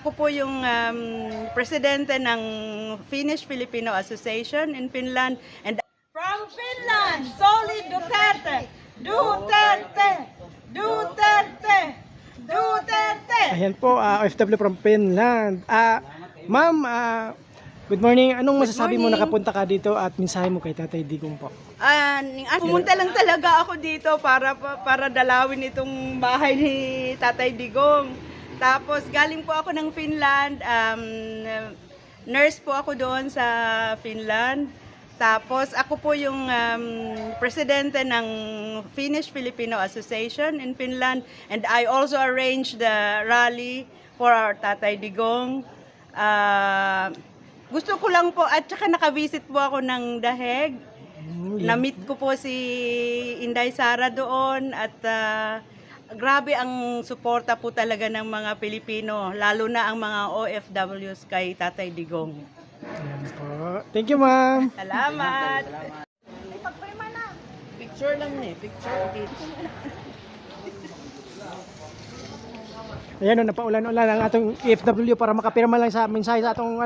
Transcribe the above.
Ako po yung presidente ng Finnish Filipino Association in Finland. And from Finland, Solid Duterte! Duterte! Duterte! Duterte! Ayan po, OFW from Finland. Ma'am, good morning. Anong masasabi mo morning. nakapunta ka dito at mensahe mo kay Tatay Digong po? Pumunta lang talaga ako dito para dalawin itong bahay ni Tatay Digong. Tapos galing po ako ng Finland, nurse po ako doon sa Finland. Tapos ako po yung presidente ng Finnish Filipino Association in Finland, and I also arranged the rally for our Tatay Digong. Gusto ko lang po, at saka nakavisit po ako ng Daheg. Na-meet ko po si Inday Sara doon at grabe ang suporta po talaga ng mga Pilipino, lalo na ang mga OFWs kay Tatay Digong. Ayan po. Thank you, ma'am. Salamat! Picture lang picture. Ayan o, napaulan-ulan ang atong OFW para makapirma lang sa mensahe sa atong